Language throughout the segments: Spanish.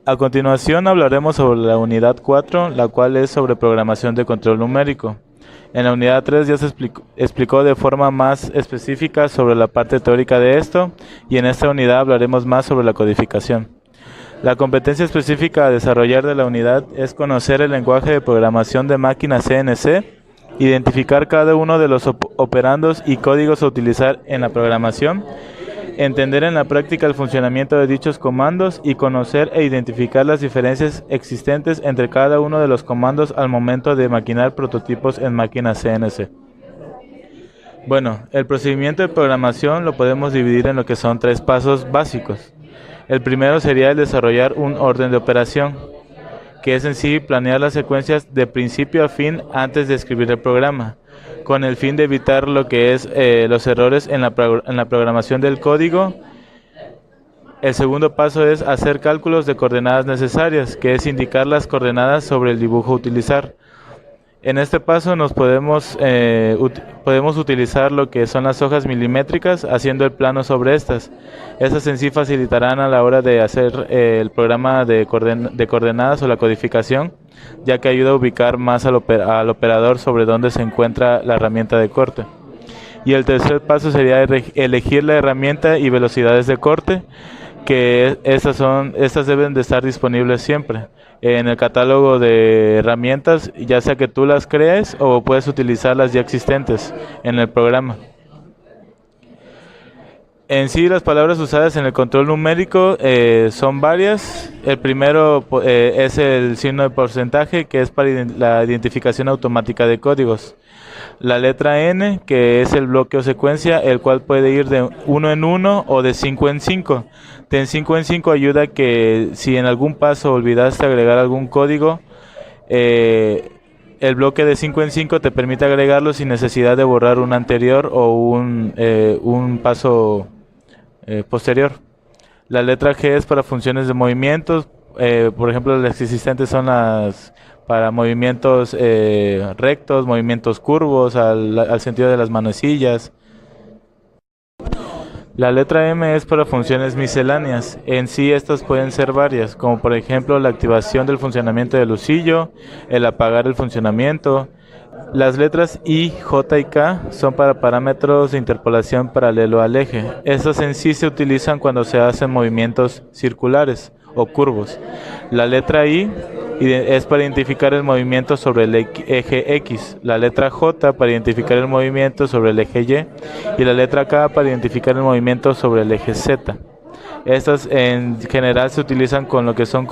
A continuación hablaremos sobre la unidad 4, la cual es sobre programación de control numérico. En la unidad 3 ya se explicó de forma más específica sobre la parte teórica de esto, y en esta unidad hablaremos más sobre la codificación. La competencia específica a desarrollar de la unidad es conocer el lenguaje de programación de máquina CNC, identificar cada uno de los operandos y códigos a utilizar en la programación, entender en la práctica el funcionamiento de dichos comandos y conocer e identificar las diferencias existentes entre cada uno de los comandos al momento de maquinar prototipos en máquinas CNC. Bueno, el procedimiento de programación lo podemos dividir en lo que son 3 pasos básicos. El primero sería el desarrollar un orden de operación, que es en sí planear las secuencias de principio a fin antes de escribir el programa, con el fin de evitar lo que es los errores en la programación del código. El segundo paso es hacer cálculos de coordenadas necesarias, que es indicar las coordenadas sobre el dibujo a utilizar. En este paso podemos utilizar lo que son las hojas milimétricas, haciendo el plano sobre estas. Estas en sí facilitarán a la hora de hacer el programa de coordenadas o la codificación, ya que ayuda a ubicar más al operador sobre dónde se encuentra la herramienta de corte. Y el tercer paso sería elegir la herramienta y velocidades de corte, que estas deben de estar disponibles siempre en el catálogo de herramientas, ya sea que tú las crees o puedes utilizar las ya existentes en el programa. En sí, las palabras usadas en el control numérico son varias. El primero es el signo de porcentaje, que es para la identificación automática de códigos. La letra N, que es el bloque o secuencia, el cual puede ir de 1 en 1 o de 5 en 5. De 5 en 5 ayuda a que si en algún paso olvidaste agregar algún código, el bloque de 5 en 5 te permite agregarlo sin necesidad de borrar un anterior o un paso posterior. La letra G es para funciones de movimientos. Por ejemplo, las existentes son las para movimientos rectos, movimientos curvos, al sentido de las manecillas. La letra M es para funciones misceláneas. En sí estas pueden ser varias, como por ejemplo la activación del funcionamiento del lucillo, el apagar el funcionamiento. Las letras I, J y K son para parámetros de interpolación paralelo al eje. Estas en sí se utilizan cuando se hacen movimientos circulares o curvos. La letra I es para identificar el movimiento sobre el eje X, la letra J para identificar el movimiento sobre el eje Y y la letra K para identificar el movimiento sobre el eje Z. Estas en general se utilizan con lo que son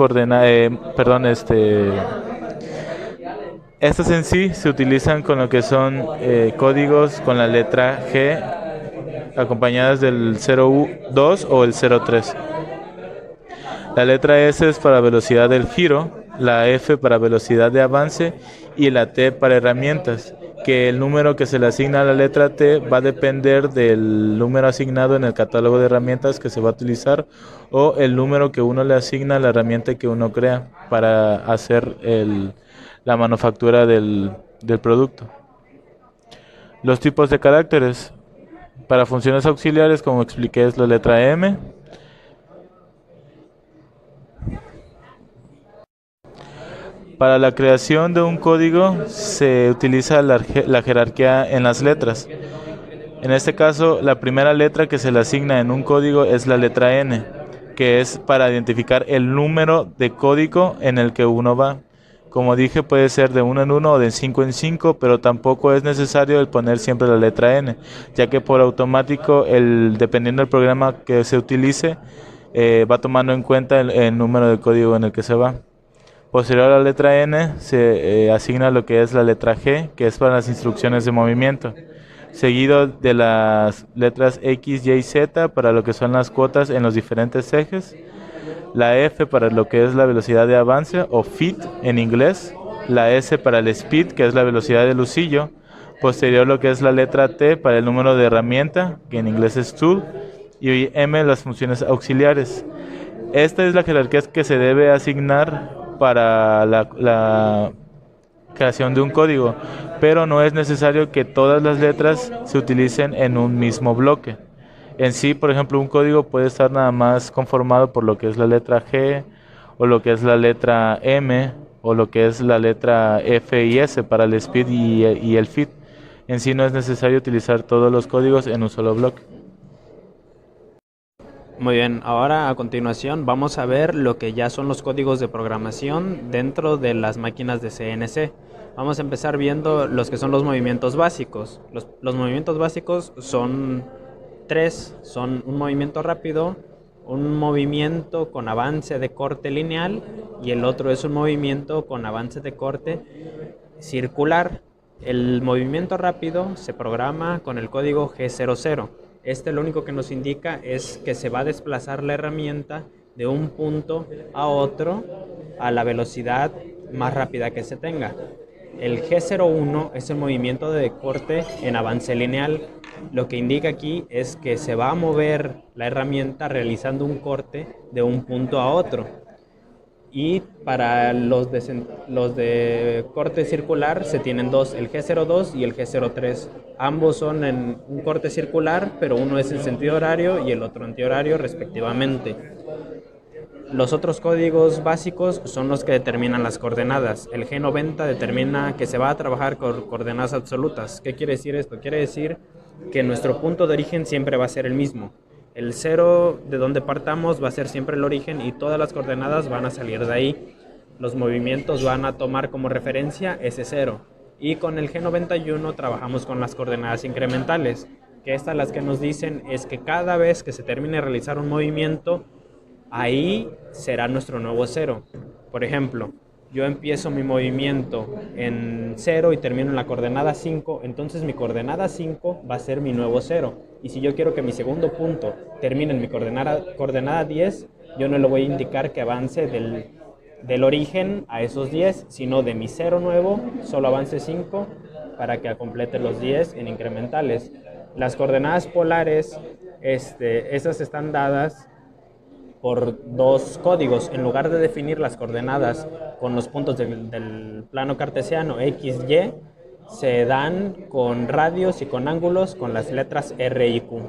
estas en sí se utilizan con lo que son códigos con la letra G acompañadas del 02 o el 03. La letra S es para velocidad del giro, la F para velocidad de avance y la T para herramientas, que el número que se le asigna a la letra T va a depender del número asignado en el catálogo de herramientas que se va a utilizar o el número que uno le asigna a la herramienta que uno crea para hacer la manufactura del producto. Los tipos de caracteres. Para funciones auxiliares, como expliqué, es la letra M. Para la creación de un código se utiliza la jerarquía en las letras. En este caso, la primera letra que se le asigna en un código es la letra N, que es para identificar el número de código en el que uno va. Como dije, puede ser de 1 en 1 o de 5 en 5, pero tampoco es necesario el poner siempre la letra N, ya que por automático, dependiendo del programa que se utilice, va tomando en cuenta el número de código en el que se va. Posterior a la letra N se asigna lo que es la letra G, que es para las instrucciones de movimiento, seguido de las letras X, Y y Z para lo que son las cuotas en los diferentes ejes, la F para lo que es la velocidad de avance o fit en inglés, la S para el speed, que es la velocidad del lucillo, posterior lo que es la letra T para el número de herramienta, que en inglés es tool, y M las funciones auxiliares. Esta es la jerarquía que se debe asignar para la creación de un código, pero no es necesario que todas las letras se utilicen en un mismo bloque. En sí, por ejemplo, un código puede estar nada más conformado por lo que es la letra G o lo que es la letra M, o lo que es la letra F y S para el speed y el feed. En sí no es necesario utilizar todos los códigos en un solo bloque. Muy bien, ahora a continuación vamos a ver lo que ya son los códigos de programación dentro de las máquinas de CNC. Vamos a empezar viendo los que son los movimientos básicos. Los movimientos básicos son tres, son un movimiento rápido, un movimiento con avance de corte lineal y el otro es un movimiento con avance de corte circular. El movimiento rápido se programa con el código G00. Este lo único que nos indica es que se va a desplazar la herramienta de un punto a otro a la velocidad más rápida que se tenga. El G01 es el movimiento de corte en avance lineal. Lo que indica aquí es que se va a mover la herramienta realizando un corte de un punto a otro. Y para los de corte circular se tienen dos, el G02 y el G03. Ambos son en un corte circular, pero uno es en sentido horario y el otro antihorario respectivamente. Los otros códigos básicos son los que determinan las coordenadas. El G90 determina que se va a trabajar con coordenadas absolutas. ¿Qué quiere decir esto? Quiere decir que nuestro punto de origen siempre va a ser el mismo. El cero de donde partamos va a ser siempre el origen y todas las coordenadas van a salir de ahí. Los movimientos van a tomar como referencia ese cero. Y con el G91 trabajamos con las coordenadas incrementales, que estas las que nos dicen es que cada vez que se termine de realizar un movimiento, ahí será nuestro nuevo cero. Por ejemplo, yo empiezo mi movimiento en 0 y termino en la coordenada 5, entonces mi coordenada 5 va a ser mi nuevo 0. Y si yo quiero que mi segundo punto termine en mi coordenada 10, yo no le voy a indicar que avance del origen a esos 10, sino de mi 0 nuevo, solo avance 5 para que complete los 10 en incrementales. Las coordenadas polares, esas están dadas por dos códigos. En lugar de definir las coordenadas con los puntos del plano cartesiano X, Y, se dan con radios y con ángulos con las letras R y Q.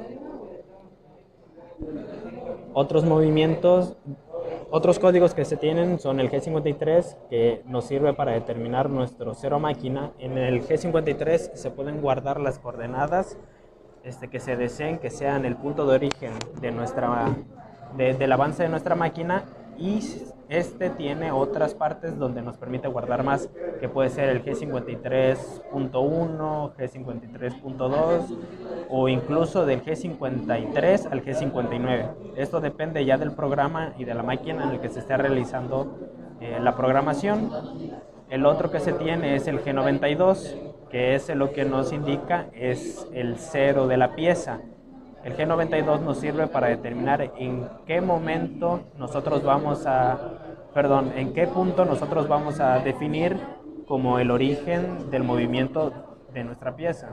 Otros códigos que se tienen son el G53, que nos sirve para determinar nuestro cero máquina. En el G53 se pueden guardar las coordenadas que se deseen que sean el punto de origen del avance de nuestra máquina, y tiene otras partes donde nos permite guardar más, que puede ser el G53.1, G53.2 o incluso del G53 al G59. Esto depende ya del programa y de la máquina en el que se esté realizando la programación. El otro que se tiene es el G92, que es lo que nos indica es el cero de la pieza. El G92 nos sirve para determinar en qué punto nosotros vamos a definir como el origen del movimiento de nuestra pieza.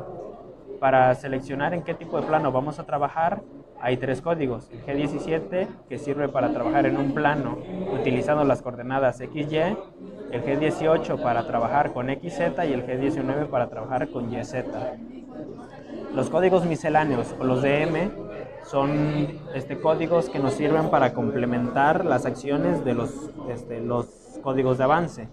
Para seleccionar en qué tipo de plano vamos a trabajar, hay tres códigos. El G17, que sirve para trabajar en un plano utilizando las coordenadas XY, el G18 para trabajar con XZ y el G19 para trabajar con YZ. Los códigos misceláneos o los DM son códigos que nos sirven para complementar las acciones de los códigos de avance.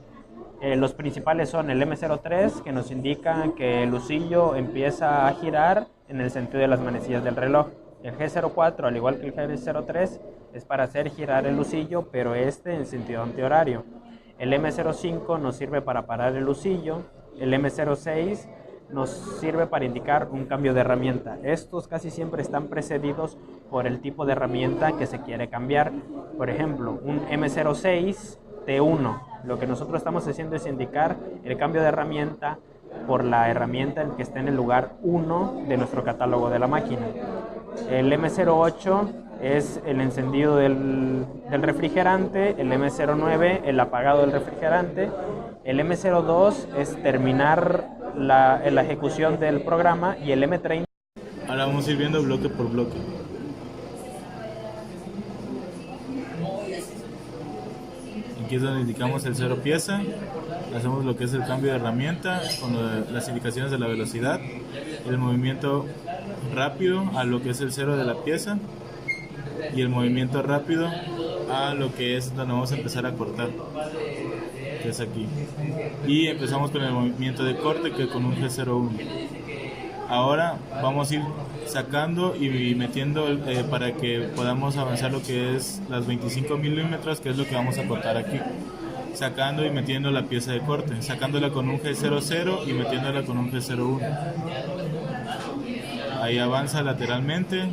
Los principales son el M03, que nos indica que el husillo empieza a girar en el sentido de las manecillas del reloj. El G04, al igual que el G03, es para hacer girar el husillo, pero en sentido antihorario. El M05 nos sirve para parar el husillo. El M06 nos sirve para indicar un cambio de herramienta. Estos casi siempre están precedidos por el tipo de herramienta que se quiere cambiar. Por ejemplo, un M06 T1. Lo que nosotros estamos haciendo es indicar el cambio de herramienta por la herramienta que está en el lugar 1 de nuestro catálogo de la máquina. El M08 es el encendido del refrigerante, el M09 el apagado del refrigerante, el M02 es terminar la ejecución del programa y el M30. Ahora vamos a ir viendo bloque por bloque. Aquí es donde indicamos el cero pieza, hacemos lo que es el cambio de herramienta con las indicaciones de la velocidad, el movimiento rápido a lo que es el cero de la pieza y el movimiento rápido a lo que es donde vamos a empezar a cortar, que es aquí. Y empezamos con el movimiento de corte, que con un G01. Ahora vamos a ir sacando y metiendo para que podamos avanzar lo que es las 25 milímetros, que es lo que vamos a cortar aquí. Sacando y metiendo la pieza de corte, sacándola con un G00 y metiéndola con un G01. Ahí avanza lateralmente,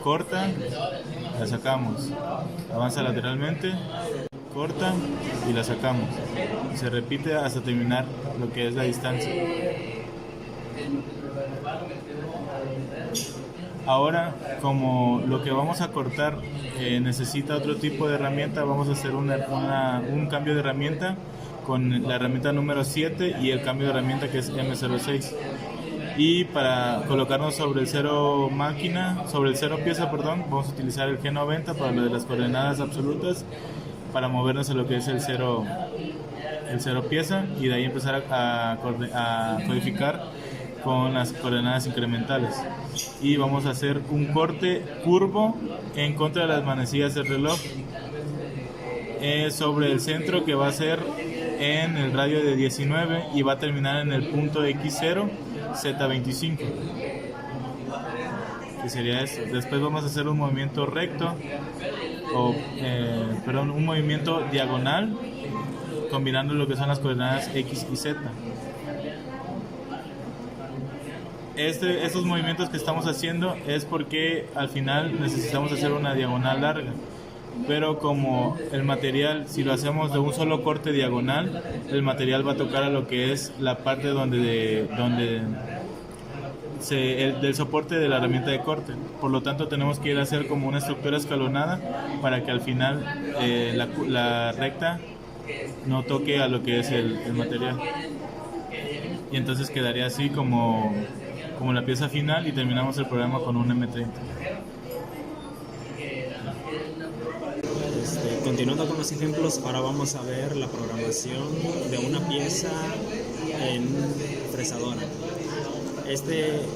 corta, la sacamos, avanza lateralmente, corta y la sacamos. Se repite hasta terminar lo que es la distancia. Ahora, como lo que vamos a cortar necesita otro tipo de herramienta, vamos a hacer un cambio de herramienta con la herramienta número 7 y el cambio de herramienta, que es M06. Y para colocarnos sobre el cero pieza, vamos a utilizar el G90 para lo de las coordenadas absolutas, para movernos a lo que es el cero pieza, y de ahí empezar a codificar con las coordenadas incrementales. Y vamos a hacer un corte curvo en contra de las manecillas del reloj sobre el centro, que va a ser en el radio de 19 y va a terminar en el punto X0 Z25, que sería esto. Después vamos a hacer un movimiento recto un movimiento diagonal combinando lo que son las coordenadas X y Z. Estos movimientos que estamos haciendo es porque al final necesitamos hacer una diagonal larga, pero como el material, si lo hacemos de un solo corte diagonal, el material va a tocar a lo que es la parte del soporte de la herramienta de corte. Por lo tanto, tenemos que ir a hacer como una estructura escalonada para que al final la recta no toque a lo que es el material, y entonces quedaría así como la pieza final, y terminamos el programa con un M30. Continuando con los ejemplos, ahora vamos a ver la programación de una pieza en fresadora.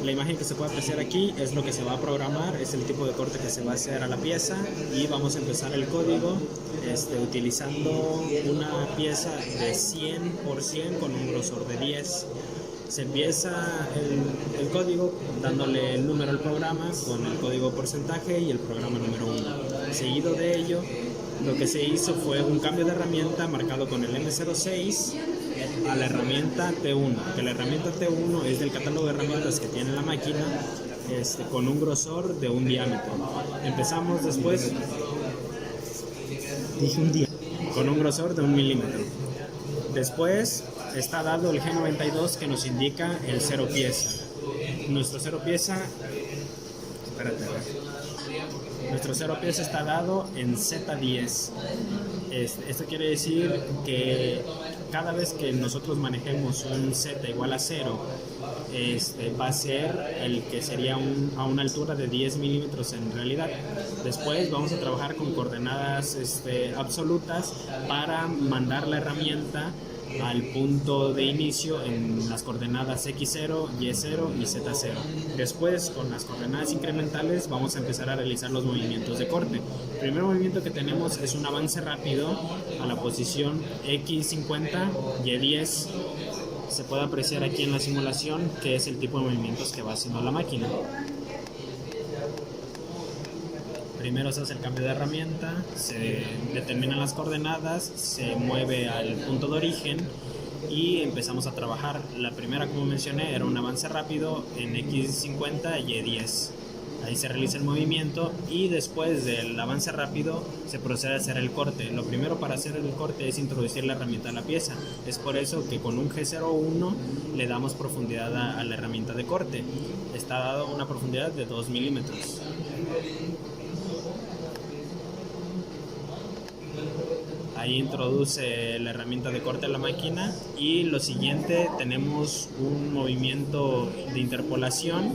La imagen que se puede apreciar aquí es lo que se va a programar, es el tipo de corte que se va a hacer a la pieza, y vamos a empezar el código utilizando una pieza de 100% con un grosor de 10. Se empieza el código dándole el número al programa con el código porcentaje y el programa número 1. Seguido de ello, lo que se hizo fue un cambio de herramienta marcado con el M06 a la herramienta T1, que la herramienta T1 es del catálogo de herramientas que tiene la máquina, con un grosor de un diámetro. Empezamos después con un grosor de 1 milímetro. Después está dado el G92, que nos indica el cero pieza. Nuestro cero pieza está dado en Z10. Esto quiere decir que cada vez que nosotros manejemos un Z igual a 0, va a ser el que sería a una altura de 10 milímetros en realidad. Después vamos a trabajar con coordenadas absolutas para mandar la herramienta al punto de inicio en las coordenadas X0, Y0 y Z0. Después, con las coordenadas incrementales, vamos a empezar a realizar los movimientos de corte. El primer movimiento que tenemos es un avance rápido a la posición X50, Y10. Se puede apreciar aquí en la simulación que es el tipo de movimientos que va haciendo la máquina. Primero se hace el cambio de herramienta, se determinan las coordenadas, se mueve al punto de origen y empezamos a trabajar. La primera, como mencioné, era un avance rápido en X50 y Y10. Ahí se realiza el movimiento y después del avance rápido se procede a hacer el corte. Lo primero para hacer el corte es introducir la herramienta a la pieza. Es por eso que con un G01 le damos profundidad a la herramienta de corte. Está dado una profundidad de 2 milímetros. Ahí introduce la herramienta de corte a la máquina y lo siguiente tenemos un movimiento de interpolación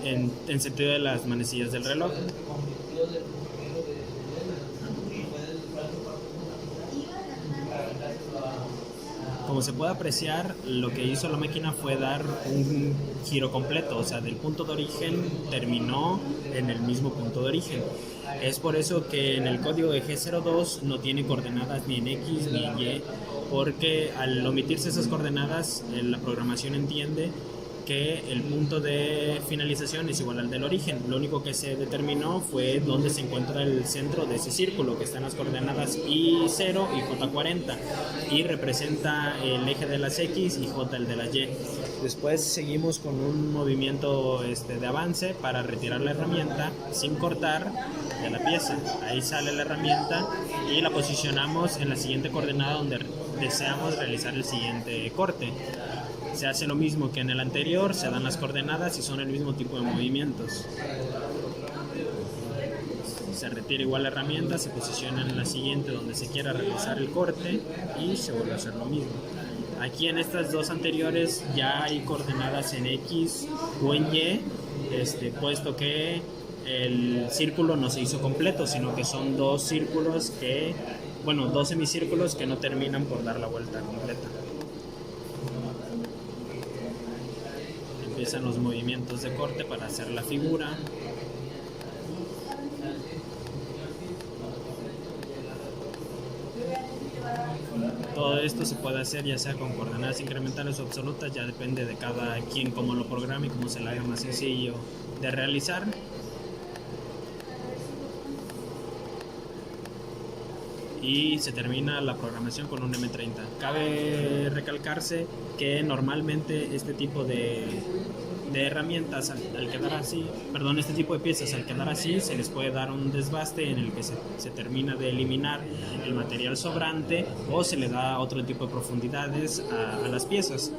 en sentido de las manecillas del reloj. Como se puede apreciar, lo que hizo la máquina fue dar un giro completo, o sea, del punto de origen terminó en el mismo punto de origen. Es por eso que en el código de G02 no tiene coordenadas ni en X ni en Y, porque al omitirse esas coordenadas, la programación entiende que el punto de finalización es igual al del origen. Lo único que se determinó fue dónde se encuentra el centro de ese círculo, que están las coordenadas I0 y J40. I representa el eje de las X y J el de las Y. Después seguimos con un movimiento de avance para retirar la herramienta sin cortar de la pieza. Ahí sale la herramienta y la posicionamos en la siguiente coordenada donde deseamos realizar el siguiente corte. Se hace lo mismo que en el anterior, se dan las coordenadas y son el mismo tipo de movimientos. Se retira igual la herramienta, se posiciona en la siguiente donde se quiera realizar el corte y se vuelve a hacer lo mismo. Aquí en estas dos anteriores ya hay coordenadas en X o en Y, puesto que el círculo no se hizo completo, sino que son dos semicírculos que no terminan por dar la vuelta completa. Empiezan los movimientos de corte para hacer la figura. Todo esto se puede hacer ya sea con coordenadas incrementales o absolutas, ya depende de cada quien cómo lo programe y cómo se le haga más sencillo de realizar. Y se termina la programación con un M30. Cabe recalcarse que normalmente este tipo de herramientas este tipo de piezas al quedar así se les puede dar un desbaste en el que se termina de eliminar el material sobrante o se le da otro tipo de profundidades a las piezas.